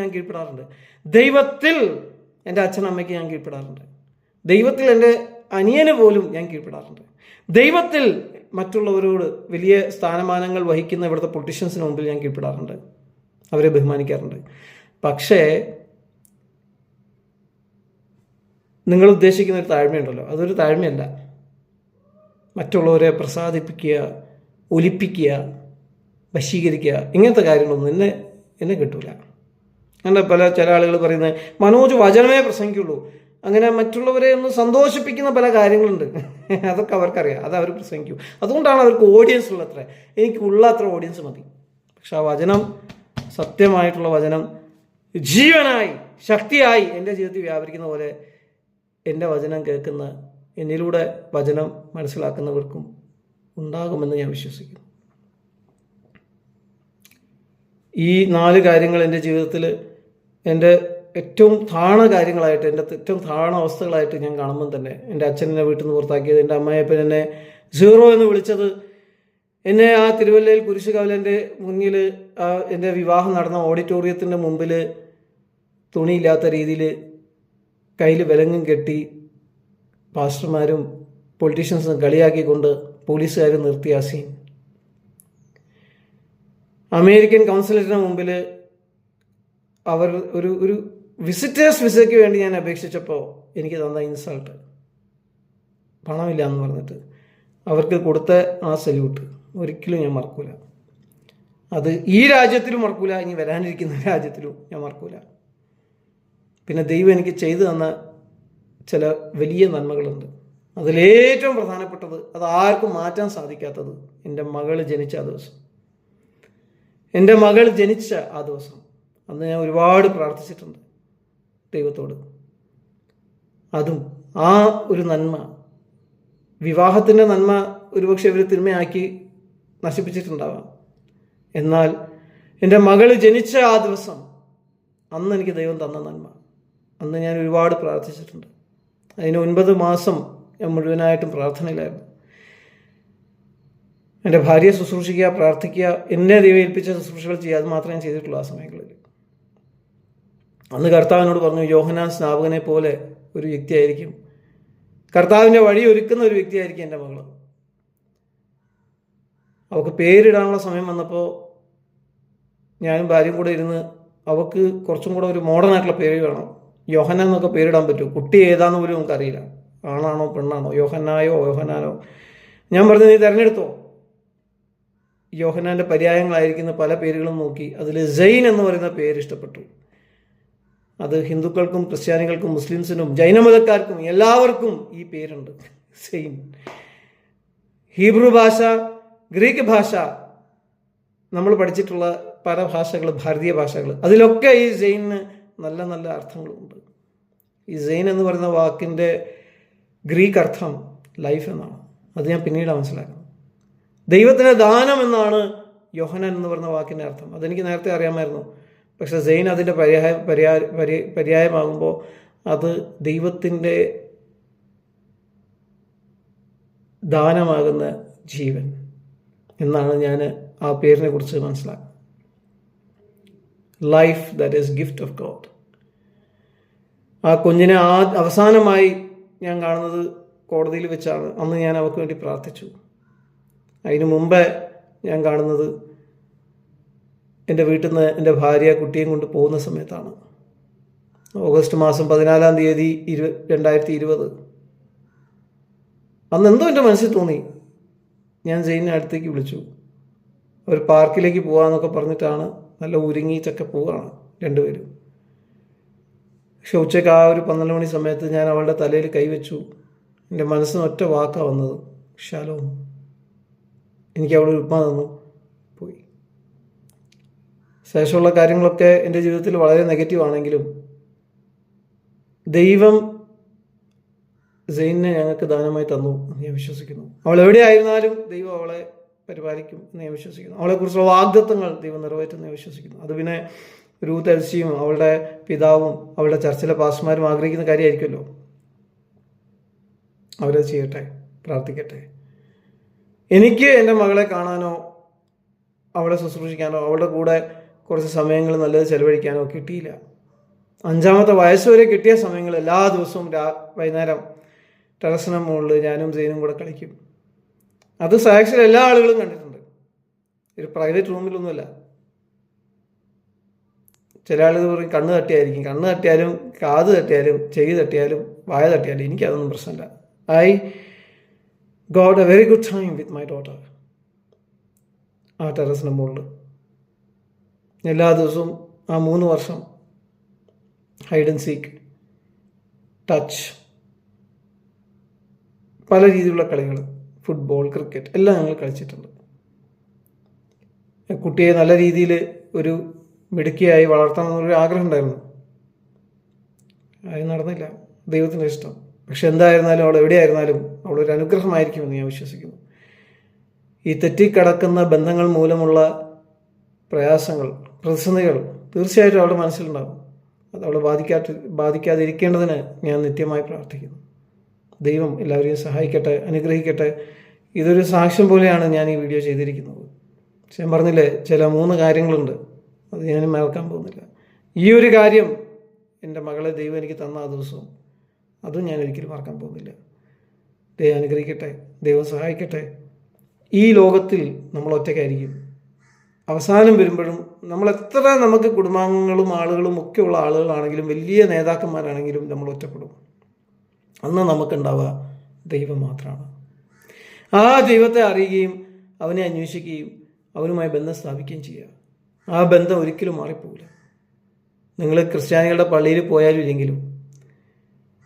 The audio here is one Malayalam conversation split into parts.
ഞാൻ കീഴ്പ്പെടാറുണ്ട്. ദൈവത്തിൽ എൻ്റെ അച്ഛനമ്മയ്ക്ക് ഞാൻ കീഴ്പ്പെടാറുണ്ട്. ദൈവത്തിൽ എൻ്റെ അനിയന് പോലും ഞാൻ കീഴ്പ്പെടാറുണ്ട്. ദൈവത്തിൽ മറ്റുള്ളവരോട് വലിയ സ്ഥാനമാനങ്ങൾ വഹിക്കുന്ന ഇവിടുത്തെ പൊളിറ്റീഷ്യൻസിന് മുമ്പിൽ ഞാൻ കീഴ്പ്പെടാറുണ്ട്, അവരെ ബഹുമാനിക്കാറുണ്ട്. പക്ഷേ നിങ്ങൾ ഉദ്ദേശിക്കുന്ന ഒരു താഴ്മയുണ്ടല്ലോ, അതൊരു താഴ്മയല്ല. മറ്റുള്ളവരെ പ്രസാദിപ്പിക്കുക, ഒലിപ്പിക്കുക, വശീകരിക്കുക, ഇങ്ങനത്തെ കാര്യങ്ങളൊന്നും എന്നെ കിട്ടൂല. അങ്ങനെ ചില ആളുകൾ പറയുന്നത് മനോജ് വചനമേ പ്രസംഗിക്കുള്ളൂ, അങ്ങനെ മറ്റുള്ളവരെ ഒന്ന് സന്തോഷിപ്പിക്കുന്ന പല കാര്യങ്ങളുണ്ട്. അതൊക്കെ അവർക്കറിയാം, അത് അവർ പ്രസംഗിക്കും. അതുകൊണ്ടാണ് അവർക്ക് ഓഡിയൻസ് ഉള്ളത്ര. എനിക്ക് ഉള്ള അത്ര ഓഡിയൻസ് മതി. പക്ഷെ ആ വചനം, സത്യമായിട്ടുള്ള വചനം ജീവനായി ശക്തിയായി എൻ്റെ ജീവിതത്തിൽ വ്യാപരിക്കുന്ന പോലെ എൻ്റെ വചനം കേൾക്കുന്ന, എന്നിലൂടെ വചനം മനസ്സിലാക്കുന്നവർക്കും ഉണ്ടാകുമെന്ന് ഞാൻ വിശ്വസിക്കുന്നു. ഈ 4 കാര്യങ്ങൾ എൻ്റെ ജീവിതത്തിൽ എൻ്റെ ഏറ്റവും താണ കാര്യങ്ങളായിട്ട്, എൻ്റെ ഏറ്റവും താണ അവസ്ഥകളായിട്ട് ഞാൻ കാണുമ്പം തന്നെ, എൻ്റെ അച്ഛൻ എന്നെ വീട്ടിൽ നിന്ന് പുറത്താക്കിയത്, എൻ്റെ അമ്മയപ്പൻ എന്നെ 0 എന്ന് വിളിച്ചത്, എന്നെ ആ തിരുവല്ലയിൽ കുരിശുകവലൻ്റെ മുന്നിൽ എൻ്റെ വിവാഹം നടന്ന ഓഡിറ്റോറിയത്തിൻ്റെ മുമ്പിൽ തുണിയില്ലാത്ത രീതിയിൽ കയ്യിൽ വിലങ്ങും കെട്ടി പാസ്റ്റർമാരും പൊളിറ്റീഷ്യൻസും കളിയാക്കിക്കൊണ്ട് പോലീസുകാർ നിർത്തിയ സീൻ, അമേരിക്കൻ കൗൺസിലേറ്റിന് മുമ്പിൽ അവർ ഒരു വിസിറ്റേഴ്സ് വിസയ്ക്ക് വേണ്ടി ഞാൻ അപേക്ഷിച്ചപ്പോൾ എനിക്ക് തന്ന ഇൻസൾട്ട്, പണമില്ല എന്ന് പറഞ്ഞിട്ട് അവർക്ക് കൊടുത്ത ആ സല്യൂട്ട് ഒരിക്കലും ഞാൻ മറക്കൂല. അത് ഈ രാജ്യത്തിലും മറക്കൂല, ഇനി വരാനിരിക്കുന്ന രാജ്യത്തിലും ഞാൻ മറക്കൂല. പിന്നെ ദൈവം എനിക്ക് ചെയ്തു തന്ന ചില വലിയ നന്മകളുണ്ട്. അതിലേറ്റവും പ്രധാനപ്പെട്ടത്, അത് ആർക്കും മാറ്റാൻ സാധിക്കാത്തത്, എൻ്റെ മകൾ ജനിച്ച ആ ദിവസം. എൻ്റെ മകൾ ജനിച്ച ആ ദിവസം അന്ന് ഞാൻ ഒരുപാട് പ്രാർത്ഥിച്ചിട്ടുണ്ട് ദൈവത്തോട്. അതും ആ ഒരു നന്മ, വിവാഹത്തിൻ്റെ നന്മ ഒരുപക്ഷെ ഇവർ തിന്മയാക്കി നശിപ്പിച്ചിട്ടുണ്ടാവാം. എന്നാൽ എൻ്റെ മകൾ ജനിച്ച ആ ദിവസം, അന്ന് എനിക്ക് ദൈവം തന്ന നന്മ, അന്ന് ഞാൻ ഒരുപാട് പ്രാർത്ഥിച്ചിട്ടുണ്ട്. അതിന് 9 മാസം ഞാൻ മുഴുവനായിട്ടും പ്രാർത്ഥനയിലായിരുന്നു. എൻ്റെ ഭാര്യയെ ശുശ്രൂഷിക്കുക, പ്രാർത്ഥിക്കുക, എന്നെ ദൈവം ഏൽപ്പിച്ച ശുശ്രൂഷകൾ ചെയ്യുക, അത് മാത്രമേ ഞാൻ ചെയ്തിട്ടുള്ളൂ ആ സമയങ്ങളിൽ. അന്ന് കർത്താവിനോട് പറഞ്ഞു, യോഹന്നാൻ സ്നാപകനെ പോലെ ഒരു വ്യക്തിയായിരിക്കും, കർത്താവിൻ്റെ വഴി ഒരുക്കുന്ന ഒരു വ്യക്തിയായിരിക്കും എൻ്റെ മകൾ. അവൾക്ക് പേരിടാനുള്ള സമയം വന്നപ്പോൾ ഞാനും ഭാര്യയും കൂടെ ഇരുന്ന്, അവൾക്ക് കുറച്ചും കൂടെ ഒരു മോഡേൺ ആയിട്ടുള്ള പേര് വേണം, യോഹന്നാൻ എന്നൊക്കെ പേരിടാൻ പറ്റും, കുട്ടി ഏതാന്ന് പോലും നമുക്കറിയില്ല, ആണാണോ പെണ്ണാണോ, യോഹന്നായോ യോഹന്നാനോ. ഞാൻ പറഞ്ഞു, നീ തിരഞ്ഞെടുത്തോ. യോഹന്നാൻ്റെ പര്യായങ്ങളായിരിക്കുന്ന പല പേരുകളും നോക്കി അതിൽ സെയിൻ എന്ന് പറയുന്ന പേര് ഇഷ്ടപ്പെട്ടു. അത് ഹിന്ദുക്കൾക്കും ക്രിസ്ത്യാനികൾക്കും മുസ്ലിംസിനും ജൈനമതക്കാർക്കും എല്ലാവർക്കും ഈ പേരുണ്ട്, സെയിൻ. ഹീബ്രു ഭാഷ, ഗ്രീക്ക് ഭാഷ, നമ്മൾ പഠിച്ചിട്ടുള്ള പല ഭാഷകൾ, ഭാരതീയ ഭാഷകൾ, അതിലൊക്കെ ഈ സെയിന് നല്ല നല്ല അർത്ഥങ്ങളുണ്ട്. ഈ സെയിൻ എന്ന് പറയുന്ന വാക്കിൻ്റെ ഗ്രീക്ക് അർത്ഥം ലൈഫ് എന്നാണ്. അത് ഞാൻ പിന്നീട് മനസ്സിലാക്കുന്നത്. ദൈവത്തിൻ്റെ ദാനം എന്നാണ് യോഹന്നാൻ എന്ന് പറയുന്ന വാക്കിൻ്റെ അർത്ഥം. അതെനിക്ക് നേരത്തെ അറിയാമായിരുന്നു. പക്ഷേ സെയിൻ അതിൻ്റെ പര്യായമാകുമ്പോൾ അത് ദൈവത്തിൻ്റെ ദാനമാകുന്ന ജീവൻ എന്നാണ് ഞാൻ ആ പേരിനെ കുറിച്ച് മനസ്സിലാക്കുന്നത്. Life that is gift of God. ആ കുഞ്ഞിനെ അവസാനമായി ഞാൻ കാണുന്നത് കോടതിയിൽ വെച്ചാണ്. അന്ന് ഞാൻ അവൾക്ക് വേണ്ടി പ്രാർത്ഥിച്ചു. അതിനു മുമ്പേ ഞാൻ കാണുന്നത് എൻ്റെ വീട്ടിൽ നിന്ന് എൻ്റെ ഭാര്യ കുട്ടിയും കൊണ്ട് പോകുന്ന സമയത്താണ്. ഓഗസ്റ്റ് മാസം 14-ാം തീയതി 2020. അന്ന് എന്തോ എൻ്റെ മനസ്സിൽ തോന്നി. ഞാൻ സെയിനെ അടുത്തേക്ക് വിളിച്ചു. ഒരു പാർക്കിലേക്ക് പോകാമെന്നൊക്കെ പറഞ്ഞിട്ടാണ്, നല്ല ഒരുങ്ങിച്ചൊക്കെ പോവുകയാണ് രണ്ടുപേരും. പക്ഷെ ഉച്ചയ്ക്ക് ആ ഒരു 12 മണി സമയത്ത് ഞാൻ അവളുടെ തലയിൽ കൈവച്ചു. എൻ്റെ മനസ്സിന് ഒറ്റ വാക്കാണ് വന്നത്, ഷാലോം. എനിക്ക് അവൾ ഉപ്പ തന്നു, പോയി. ശേഷമുള്ള കാര്യങ്ങളൊക്കെ എൻ്റെ ജീവിതത്തിൽ വളരെ നെഗറ്റീവ് ആണെങ്കിലും ദൈവം സെയിനെ ഞങ്ങൾക്ക് ദാനമായി തന്നു എന്ന് ഞാൻ വിശ്വസിക്കുന്നു. അവൾ എവിടെയായിരുന്നാലും ദൈവം അവളെ പരിപാലിക്കും എന്ന് ഞാൻ വിശ്വസിക്കുന്നു. അവളെക്കുറിച്ചുള്ള വാഗ്ദത്തങ്ങൾ ദൈവം നിറവേറ്റുമെന്ന് ഞാൻ വിശ്വസിക്കുന്നു. അത് പിന്നെ രൂത്ത് എൽസിയും അവളുടെ പിതാവും അവളുടെ ചർച്ചിലെ പാസ്റ്റർമാരും ആഗ്രഹിക്കുന്ന കാര്യമായിരിക്കുമല്ലോ. അവരത് ചെയ്യട്ടെ, പ്രാർത്ഥിക്കട്ടെ. എനിക്ക് എൻ്റെ മകളെ കാണാനോ അവളെ ശുശ്രൂഷിക്കാനോ അവളുടെ കൂടെ കുറച്ച് സമയങ്ങൾ നല്ലത് ചിലവഴിക്കാനോ കിട്ടിയില്ല. 5-ാമത്തെ വയസ്സ് വരെ കിട്ടിയ സമയങ്ങൾ എല്ലാ ദിവസവും വൈകുന്നേരം ടെറസിന് മുകളിൽ ഞാനും സെയിനും കൂടെ കളിക്കും. അത് സാക്ഷിയിൽ എല്ലാ ആളുകളും കണ്ടിട്ടുണ്ട്. ഒരു പ്രൈവറ്റ് റൂമിലൊന്നുമല്ല. ചില ആളുകൾ പറയും കണ്ണ് തട്ടിയായിരിക്കും. കണ്ണ് തട്ടിയാലും കാത് തട്ടിയാലും ചെവി തട്ടിയാലും വായ തട്ടിയാലും എനിക്കതൊന്നും പ്രശ്നമില്ല. I got A very good time with my daughter. ആ ടെറസിന് മുകളിൽ എല്ലാ ദിവസവും ആ 3 വർഷം ഹൈഡ് ആൻഡ് സീക്ക്, ടച്ച്, പല രീതിയിലുള്ള കളികൾ, ഫുട്ബോൾ, ക്രിക്കറ്റ് എല്ലാം ഞങ്ങൾ കളിച്ചിട്ടുണ്ട്. കുട്ടിയെ നല്ല രീതിയിൽ ഒരു മിടുക്കിയായി വളർത്തണമെന്നൊരു ആഗ്രഹം ഉണ്ടായിരുന്നു. അത് നടന്നില്ല, ദൈവത്തിൻ്റെ ഇഷ്ടം. പക്ഷെ എന്തായിരുന്നാലും അവൾ എവിടെയായിരുന്നാലും അവളൊരു അനുഗ്രഹമായിരിക്കുമെന്ന് ഞാൻ വിശ്വസിക്കുന്നു. ഈ തെറ്റിക്കിടക്കുന്ന ബന്ധങ്ങൾ മൂലമുള്ള പ്രയാസങ്ങൾ, പ്രതിസന്ധികൾ തീർച്ചയായിട്ടും അവളുടെ മനസ്സിലുണ്ടാകും. അത് അവളെ ബാധിക്കാതിരിക്കേണ്ടതിന് ഞാൻ നിത്യമായി പ്രാർത്ഥിക്കുന്നു. ദൈവം എല്ലാവരെയും സഹായിക്കട്ടെ, അനുഗ്രഹിക്കട്ടെ. ഇതൊരു സാക്ഷ്യം പോലെയാണ് ഞാൻ ഈ വീഡിയോ ചെയ്തിരിക്കുന്നത്. ഞാൻ പറഞ്ഞില്ലേ, ചില 3 കാര്യങ്ങളുണ്ട്, അത് ഞാനും മറക്കാൻ പോകുന്നില്ല. ഈ ഒരു കാര്യം എൻ്റെ മകളെ ദൈവം എനിക്ക് തന്ന ആ ദിവസവും അതും ഞാൻ ഒരിക്കലും മറക്കാൻ പോകുന്നില്ല. ദൈവം അനുഗ്രഹിക്കട്ടെ, ദൈവം സഹായിക്കട്ടെ. ഈ ലോകത്തിൽ നമ്മൾ ഒറ്റയ്ക്കായിരിക്കും. അവസാനം വരുമ്പോഴും നമ്മൾ എത്ര നമുക്ക് കുടുംബാംഗങ്ങളും ആളുകളും ഒക്കെ ഉള്ള ആളുകളാണെങ്കിലും വലിയ നേതാക്കന്മാരാണെങ്കിലും നമ്മൾ ഒറ്റപ്പെടും. അന്ന് നമുക്കുണ്ടാവുക ദൈവം മാത്രമാണ്. ആ ദൈവത്തെ അറിയുകയും അവനെ അന്വേഷിക്കുകയും അവനുമായി ബന്ധം സ്ഥാപിക്കുകയും ചെയ്യുക. ആ ബന്ധം ഒരിക്കലും മാറിപ്പോവില്ല. നിങ്ങൾ ക്രിസ്ത്യാനികളുടെ പള്ളിയിൽ പോയാലും ഇല്ലെങ്കിലും,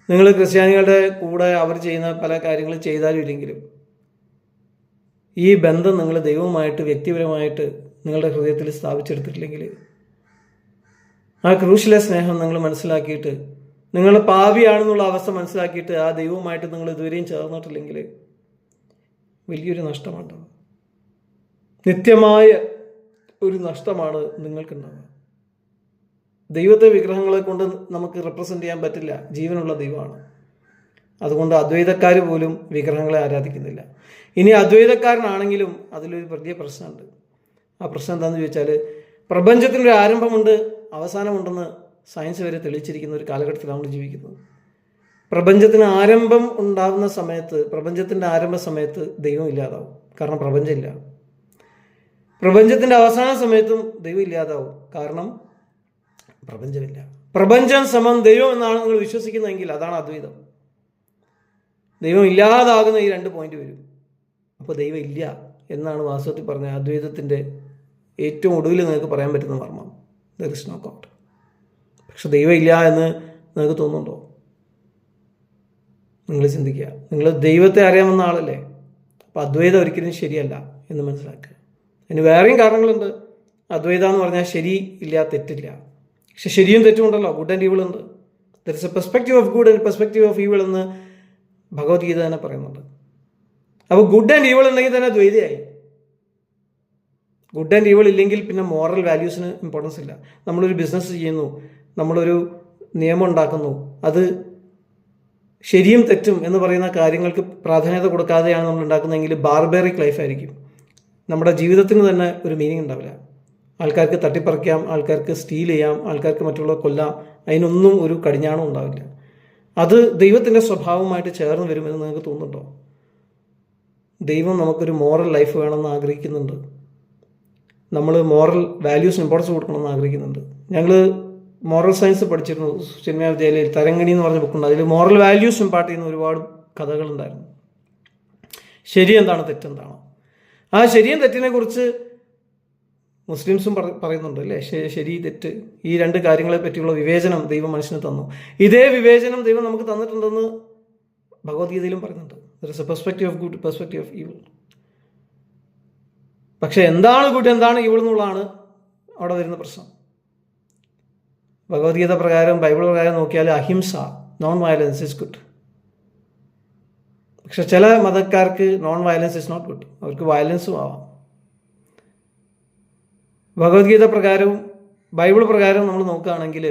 നിങ്ങൾ ക്രിസ്ത്യാനികളുടെ കൂടെ അവർ ചെയ്യുന്ന പല കാര്യങ്ങൾ ചെയ്താലും ഇല്ലെങ്കിലും, ഈ ബന്ധം നിങ്ങൾ ദൈവവുമായിട്ട് വ്യക്തിപരമായിട്ട് നിങ്ങളുടെ ഹൃദയത്തിൽ സ്ഥാപിച്ചെടുത്തിട്ടില്ലെങ്കിൽ, ആ ക്രൂശിലെ സ്നേഹം നിങ്ങൾ മനസ്സിലാക്കിയിട്ട്, നിങ്ങൾ പാപിയാണെന്നുള്ള അവസ്ഥ മനസ്സിലാക്കിയിട്ട് ആ ദൈവവുമായിട്ട് നിങ്ങൾ ഇതുവരെയും ചേർന്നിട്ടില്ലെങ്കിൽ വലിയൊരു നഷ്ടമാണ്. നിത്യമായ ഒരു നഷ്ടമാണ് നിങ്ങൾക്കുണ്ടാവുക. ദൈവത്തെ വിഗ്രഹങ്ങളെ കൊണ്ട് നമുക്ക് റെപ്രസെൻ്റ് ചെയ്യാൻ പറ്റില്ല. ജീവനുള്ള ദൈവമാണ്. അതുകൊണ്ട് അദ്വൈതക്കാർ പോലും വിഗ്രഹങ്ങളെ ആരാധിക്കുന്നില്ല. ഇനി അദ്വൈതക്കാരനാണെങ്കിലും അതിലൊരു വലിയ പ്രശ്നമുണ്ട്. ആ പ്രശ്നം എന്താണെന്ന് ചോദിച്ചാൽ, പ്രപഞ്ചത്തിനൊരു ആരംഭമുണ്ട്, അവസാനമുണ്ടെന്ന് സയൻസ് വരെ തെളിയിച്ചിരിക്കുന്ന ഒരു കാലഘട്ടത്തിലാണ് നമ്മൾ ജീവിക്കുന്നത്. പ്രപഞ്ചത്തിന് ആരംഭം ഉണ്ടാകുന്ന സമയത്ത്, പ്രപഞ്ചത്തിൻ്റെ ആരംഭ സമയത്ത് ദൈവം ഇല്ലാതാവും. കാരണം പ്രപഞ്ചമില്ല. പ്രപഞ്ചത്തിൻ്റെ അവസാന സമയത്തും ദൈവം ഇല്ലാതാവും. കാരണം പ്രപഞ്ചമില്ല. പ്രപഞ്ചം സമം ദൈവം എന്നാണ് നിങ്ങൾ വിശ്വസിക്കുന്നതെങ്കിൽ അതാണ് അദ്വൈതം. ദൈവം ഇല്ലാതാകുന്ന ഈ 2 പോയിന്റ് വരും. അപ്പോൾ ദൈവം ഇല്ല എന്നാണ് വാസ്തവത്തിൽ പറഞ്ഞ അദ്വൈതത്തിൻ്റെ ഏറ്റവും ഒടുവിൽ നിങ്ങൾക്ക് പറയാൻ പറ്റുന്ന മർമ്മം. There is no god. പക്ഷെ ദൈവം ഇല്ല എന്ന് നിങ്ങൾക്ക് തോന്നുന്നുണ്ടോ? നിങ്ങൾ ചിന്തിക്കുക. നിങ്ങൾ ദൈവത്തെ അറിയാമെന്ന ആളല്ലേ. അപ്പോൾ അദ്വൈതം ഒരിക്കലും ശരിയല്ല എന്ന് മനസ്സിലാക്കുക. അതിന് വേറെയും കാരണങ്ങളുണ്ട്. അദ്വൈതം എന്ന് പറഞ്ഞാൽ ശരി ഇല്ല, തെറ്റില്ല. പക്ഷെ ശരിയും തെറ്റും ഉണ്ടല്ലോ. ഗുഡ് ആൻഡ് ഈവിൾ ഉണ്ട്. There is A perspective of good and perspective of evil എന്ന് ഭഗവത്ഗീത തന്നെ പറയുന്നുണ്ട്. അപ്പോൾ ഗുഡ് ആൻഡ് ഈവിൾ ഉണ്ടെങ്കിൽ തന്നെ ദ്വൈതയായി. ഗുഡ് ആൻഡ് ഈവിൾ ഇല്ലെങ്കിൽ പിന്നെ മോറൽ വാല്യൂസിന് ഇമ്പോർട്ടൻസ് ഇല്ല. നമ്മളൊരു ബിസിനസ് ചെയ്യുന്നു, നമ്മളൊരു നിയമം ഉണ്ടാക്കുന്നു, അത് ശരിയും തെറ്റും എന്ന് പറയുന്ന കാര്യങ്ങൾക്ക് പ്രാധാന്യത കൊടുക്കാതെയാണ് നമ്മൾ ഉണ്ടാക്കുന്നതെങ്കിൽ ബാർബേറിക് ലൈഫായിരിക്കും. നമ്മുടെ ജീവിതത്തിന് തന്നെ ഒരു മീനിങ് ഉണ്ടാവില്ല. ആൾക്കാർക്ക് തട്ടിപ്പറിക്കാം, ആൾക്കാർക്ക് സ്റ്റീൽ ചെയ്യാം, ആൾക്കാർക്ക് മറ്റുള്ളവർ കൊല്ലാം, അതിനൊന്നും ഒരു കടിഞ്ഞാണം ഉണ്ടാവില്ല. അത് ദൈവത്തിൻ്റെ സ്വഭാവമായിട്ട് ചേർന്ന് വരുമെന്ന് നിങ്ങൾക്ക് തോന്നുന്നുണ്ടോ? ദൈവം നമുക്കൊരു മോറൽ ലൈഫ് വേണമെന്ന് ആഗ്രഹിക്കുന്നുണ്ട്. നമ്മൾ മോറൽ വാല്യൂസിന് ഇമ്പോർട്ടൻസ് കൊടുക്കണമെന്ന് ആഗ്രഹിക്കുന്നുണ്ട്. ഞങ്ങൾ മോറൽ സയൻസ് പഠിച്ചിരുന്നു ചിന്മയ വിദ്യാലയയിൽ. തരംഗിണി എന്ന് പറഞ്ഞ ബുക്കുണ്ട്. അതിൽ മോറൽ വാല്യൂസ് ഇമ്പാർട്ട് ചെയ്യുന്ന ഒരുപാട് കഥകളുണ്ടായിരുന്നു. ശരി എന്താണ്, തെറ്റെന്താണ്. ആ ശരിയും തെറ്റിനെ കുറിച്ച് മുസ്ലിംസും പറയുന്നുണ്ട് അല്ലേ. ശരി തെറ്റ്, ഈ 2 കാര്യങ്ങളെ പറ്റിയുള്ള വിവേചനം ദൈവം മനുഷ്യന് തന്നു. ഇതേ വിവേചനം ദൈവം നമുക്ക് തന്നിട്ടുണ്ടെന്ന് ഭഗവത്ഗീതയിലും പറയുന്നുണ്ട്. There is A perspective of good, perspective of evil. പക്ഷെ എന്താണ് ഗുഡ്, എന്താണ് ഈവിൾ എന്നുള്ളതാണ് അവിടെ വരുന്ന പ്രശ്നം. ഭഗവത്ഗീത പ്രകാരം, ബൈബിൾ പ്രകാരം നോക്കിയാൽ ahimsa, non violence is good. പക്ഷെ ചില മതക്കാർക്ക് non violence is not good. അവർക്ക് വയലൻസും ആവാം. ഭഗവത്ഗീത പ്രകാരവും ബൈബിൾ പ്രകാരവും നമ്മൾ നോക്കുകയാണെങ്കിൽ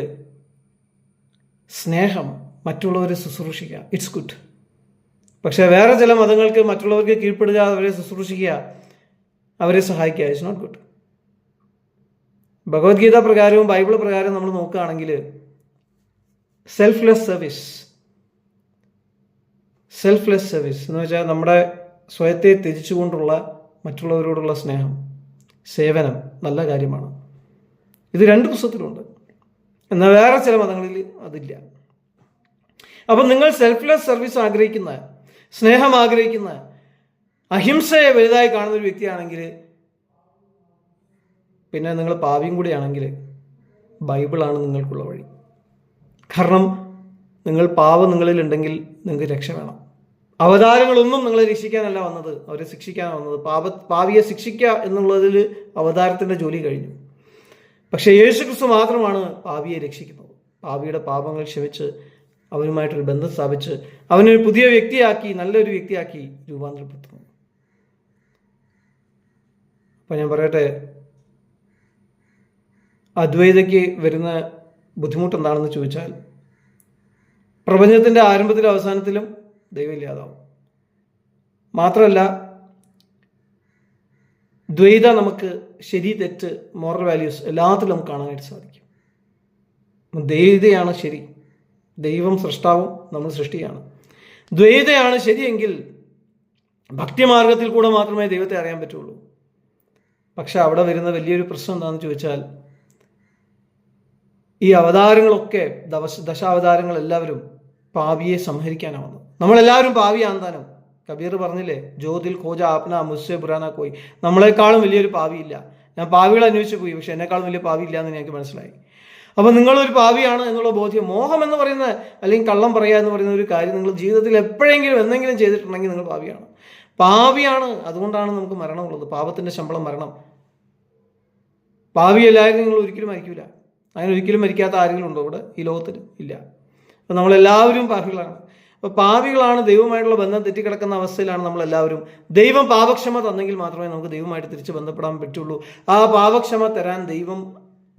സ്നേഹം, മറ്റുള്ളവരെ ശുശ്രൂഷിക്കുക, ഇറ്റ്സ് ഗുഡ്. പക്ഷേ വേറെ ചില മതങ്ങൾക്ക് മറ്റുള്ളവർക്ക് കീഴ്പ്പെടുക, അവരെ ശുശ്രൂഷിക്കുക, അവരെ സഹായിക്കുക, it's not good. Bhagavad Gita പ്രകാരവും Bible പ്രകാരവും നമ്മൾ നോക്കുകയാണെങ്കിൽ സെൽഫ്ലെസ് സർവീസ് എന്ന് വെച്ചാൽ നമ്മുടെ സ്വയത്തെ ത്യജിച്ചുകൊണ്ടുള്ള മറ്റുള്ളവരോടുള്ള സ്നേഹം, സേവനം നല്ല കാര്യമാണ്. ഇത് 2 പുസ്തകത്തിലുണ്ട്, എന്നാൽ വേറെ ചില മതങ്ങളിൽ അതില്ല. അപ്പം നിങ്ങൾ സെൽഫ്ലെസ് സർവീസ് ആഗ്രഹിക്കുന്ന, സ്നേഹം ആഗ്രഹിക്കുന്ന, അഹിംസയെ വലുതായി കാണുന്ന ഒരു വ്യക്തിയാണെങ്കിൽ, പിന്നെ നിങ്ങൾ പാപിയും കൂടിയാണെങ്കിൽ ബൈബിളാണ് നിങ്ങൾക്കുള്ള വഴി. കാരണം പാപം നിങ്ങളിലുണ്ടെങ്കിൽ നിങ്ങൾക്ക് രക്ഷ വേണം. അവതാരങ്ങളൊന്നും നിങ്ങളെ രക്ഷിക്കാനല്ല വന്നത്, അവരെ ശിക്ഷിക്കാനാണ് വന്നത്. പാപിയെ ശിക്ഷിക്കുക എന്നുള്ളതിൽ അവതാരത്തിൻ്റെ ജോലി കഴിഞ്ഞു. പക്ഷേ യേശുക്രിസ്തു മാത്രമാണ് പാപിയെ രക്ഷിക്കുന്നത്. പാപിയുടെ പാപങ്ങൾ ക്ഷമിച്ച് അവനുമായിട്ടൊരു ബന്ധം സ്ഥാപിച്ച് അവനൊരു പുതിയ വ്യക്തിയാക്കി, നല്ലൊരു വ്യക്തിയാക്കി രൂപാന്തരപ്പെടുത്തുന്നു. അപ്പം ഞാൻ പറയട്ടെ, അദ്വൈതയ്ക്ക് വരുന്ന ബുദ്ധിമുട്ട് എന്താണെന്ന് ചോദിച്ചാൽ, പ്രപഞ്ചത്തിൻ്റെ ആരംഭത്തിലും അവസാനത്തിലും ദൈവം ഇല്ലാതാവും. മാത്രമല്ല, ദ്വൈത നമുക്ക് ശരി തെറ്റ് മോറൽ വാല്യൂസ് എല്ലാത്തിലും നമുക്ക് കാണാനായിട്ട് സാധിക്കും. ദ്വൈതയാണ് ശരി, ദൈവം സൃഷ്ടാവും നമ്മൾ സൃഷ്ടിയാണ്. ദ്വൈതയാണ് ശരിയെങ്കിൽ ഭക്തിമാർഗത്തിൽ കൂടെ മാത്രമേ ദൈവത്തെ അറിയാൻ പറ്റുള്ളൂ. പക്ഷെ അവിടെ വരുന്ന വലിയൊരു പ്രശ്നം എന്താണെന്ന് ചോദിച്ചാൽ, ഈ അവതാരങ്ങളൊക്കെ ദശാവതാരങ്ങൾ എല്ലാവരും പാവിയെ സംഹരിക്കാനാണ് വന്നത്. നമ്മളെല്ലാവരും പാവിയാന്താനും. കബീർ പറഞ്ഞില്ലേ, ജ്യോതിൽ ഖോജ ആപ്ന മുസ്സെ ബുറാന കോയി. നമ്മളെക്കാളും വലിയൊരു പാവിയില്ല. ഞാൻ പാവികളെ അന്വേഷിച്ച് പോയി, പക്ഷെ എന്നെക്കാളും വലിയ പാവിയില്ല എന്ന് എനിക്ക് മനസ്സിലായി. അപ്പം നിങ്ങളൊരു പാവിയാണ് എന്നുള്ള ബോധ്യം, മോഹം എന്ന് പറയുന്ന അല്ലെങ്കിൽ കള്ളം പറയുക എന്ന് പറയുന്ന ഒരു കാര്യം നിങ്ങൾ ജീവിതത്തിൽ എപ്പോഴെങ്കിലും എന്തെങ്കിലും ചെയ്തിട്ടുണ്ടെങ്കിൽ നിങ്ങൾ പാവിയാണ്. അതുകൊണ്ടാണ് നമുക്ക് മരണമുള്ളത്. പാപത്തിൻ്റെ ശമ്പളം മരണം. പാവിയല്ലായിരുന്നു നിങ്ങൾ ഒരിക്കലും മരിക്കില്ല. അങ്ങനെ ഒരിക്കലും മരിക്കാത്ത ആരെങ്കിലും ഉണ്ടോ ഇവിടെ ഈ ലോകത്തിൽ? ഇല്ല. അപ്പം നമ്മളെല്ലാവരും പാപികളാണ്. അപ്പോൾ പാപികളാണ്. ദൈവമായിട്ടുള്ള ബന്ധം തെറ്റിക്കിടക്കുന്ന അവസ്ഥയിലാണ് നമ്മളെല്ലാവരും. ദൈവം പാപക്ഷമ തന്നെങ്കിൽ മാത്രമേ നമുക്ക് ദൈവമായിട്ട് തിരിച്ച് ബന്ധപ്പെടാൻ പറ്റുള്ളൂ. ആ പാപക്ഷമ തരാൻ ദൈവം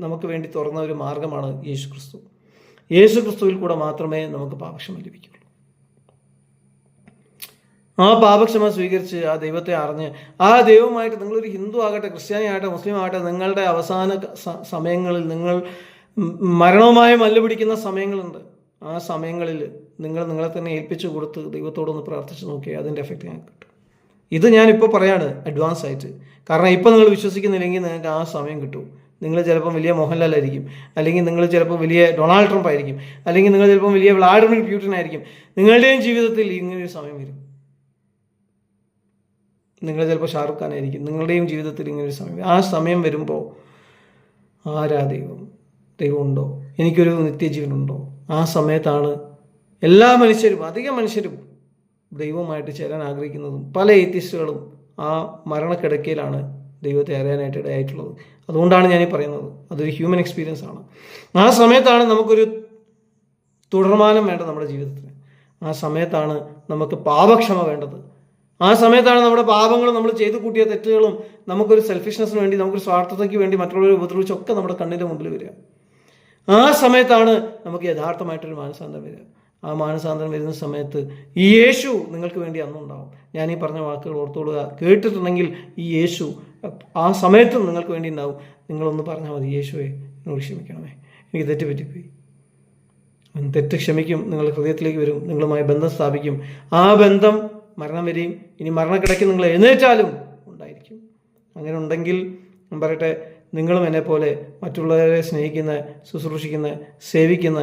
നമുക്ക് വേണ്ടി തുറന്ന ഒരു മാർഗമാണ് യേശുക്രിസ്തു. യേശുക്രിസ്തുവിൽ കൂടെ മാത്രമേ നമുക്ക് പാപക്ഷമ ലഭിക്കുള്ളൂ. ആ പാപക്ഷമ സ്വീകരിച്ച് ആ ദൈവത്തെ അറിഞ്ഞ് ആ ദൈവമായിട്ട്, നിങ്ങളൊരു ഹിന്ദു ആകട്ടെ, ക്രിസ്ത്യാനി ആകട്ടെ, മുസ്ലിം ആകട്ടെ, നിങ്ങളുടെ അവസാന സമയങ്ങളിൽ നിങ്ങൾ മരണവുമായി മല്ലുപിടിക്കുന്ന സമയങ്ങളുണ്ട്. ആ സമയങ്ങളിൽ നിങ്ങളെ തന്നെ ഏൽപ്പിച്ചു കൊടുത്ത് ദൈവത്തോടൊന്ന് പ്രാർത്ഥിച്ച് നോക്കിയാൽ അതിൻ്റെ എഫക്റ്റ് ഞങ്ങൾക്ക് കിട്ടും. ഇത് ഞാനിപ്പോൾ പറയാണ് അഡ്വാൻസ് ആയിട്ട്. കാരണം ഇപ്പോൾ നിങ്ങൾ വിശ്വസിക്കുന്നില്ലെങ്കിൽ നിങ്ങൾക്ക് ആ സമയം കിട്ടും. നിങ്ങൾ ചിലപ്പം വലിയ മോഹൻലാൽ ആയിരിക്കും, അല്ലെങ്കിൽ നിങ്ങൾ ചിലപ്പോൾ വലിയ ഡൊണാൾഡ് ട്രംപ് ആയിരിക്കും, അല്ലെങ്കിൽ നിങ്ങൾ ചിലപ്പം വലിയ വ്ളാഡിമിർ പുടിൻ ആയിരിക്കും. നിങ്ങളുടെയും ജീവിതത്തിൽ ഇങ്ങനൊരു സമയം വരും. നിങ്ങൾ ചിലപ്പോൾ ഷാറുഖ് ഖാൻ ആയിരിക്കും. നിങ്ങളുടെയും ജീവിതത്തിൽ ഇങ്ങനൊരു സമയം. ആ സമയം വരുമ്പോൾ ആരാ ദൈവം ഉണ്ടോ? എനിക്കൊരു നിത്യജീവനുണ്ടോ? ആ സമയത്താണ് എല്ലാ മനുഷ്യരും, അധികം മനുഷ്യരും ദൈവവുമായിട്ട് ചേരാൻ ആഗ്രഹിക്കുന്നതും. പല എത്തിസ്റ്റുകളും ആ മരണക്കിടക്കയിലാണ് ദൈവത്തെ അറിയാനായിട്ട് ഇടയായിട്ടുള്ളത്. അതുകൊണ്ടാണ് ഞാനീ പറയുന്നത്, അതൊരു ഹ്യൂമൻ എക്സ്പീരിയൻസ് ആണ്. ആ സമയത്താണ് നമുക്കൊരു തുടർമാനം വേണ്ടത് നമ്മുടെ ജീവിതത്തിന്. ആ സമയത്താണ് നമുക്ക് പാപക്ഷമ വേണ്ടത്. ആ സമയത്താണ് നമ്മുടെ പാപങ്ങളും നമ്മൾ ചെയ്തു കൂട്ടിയ തെറ്റുകളും നമുക്കൊരു സെൽഫിഷ്നെസ്സിന് വേണ്ടി, നമുക്കൊരു സ്വാർത്ഥതയ്ക്ക് വേണ്ടി മറ്റുള്ളവരെ ഉപദ്രവിച്ചൊക്കെ നമ്മുടെ കണ്ണിൻ്റെ മുമ്പിൽ വരിക. ആ സമയത്താണ് നമുക്ക് യഥാർത്ഥമായിട്ടൊരു മാനസാന്തരം വരിക. ആ മാനസാന്തരം വരുന്ന സമയത്ത് ഈ യേശു നിങ്ങൾക്ക് വേണ്ടി അന്നുണ്ടാവും. ഞാൻ ഈ പറഞ്ഞ വാക്കുകൾ ഓർത്തുകൊള്ളുക. കേട്ടിട്ടുണ്ടെങ്കിൽ ഈ യേശു ആ സമയത്തും നിങ്ങൾക്ക് വേണ്ടി ഉണ്ടാവും. നിങ്ങളൊന്ന് പറഞ്ഞാൽ മതി, യേശുവേ എന്നോട് ക്ഷമിക്കണമേ, എനിക്ക് തെറ്റ് പറ്റിപ്പോയി. തെറ്റ് ക്ഷമിക്കും, നിങ്ങളുടെ ഹൃദയത്തിലേക്ക് വരും, നിങ്ങളുമായി ബന്ധം സ്ഥാപിക്കും. ആ ബന്ധം മരണം വരെയും, ഇനി മരണക്കിടയ്ക്ക് നിങ്ങൾ എഴുന്നേറ്റാലും ഉണ്ടായിരിക്കും. അങ്ങനെ ഉണ്ടെങ്കിൽ ഞാൻ പറയട്ടെ, നിങ്ങളും എന്നെപ്പോലെ മറ്റുള്ളവരെ സ്നേഹിക്കുന്ന, ശുശ്രൂഷിക്കുന്ന, സേവിക്കുന്ന,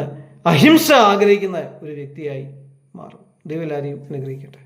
അഹിംസ ആഗ്രഹിക്കുന്ന ഒരു വ്യക്തിയായി മാറും. ദൈവം എല്ലാവരെയും അനുഗ്രഹിക്കട്ടെ.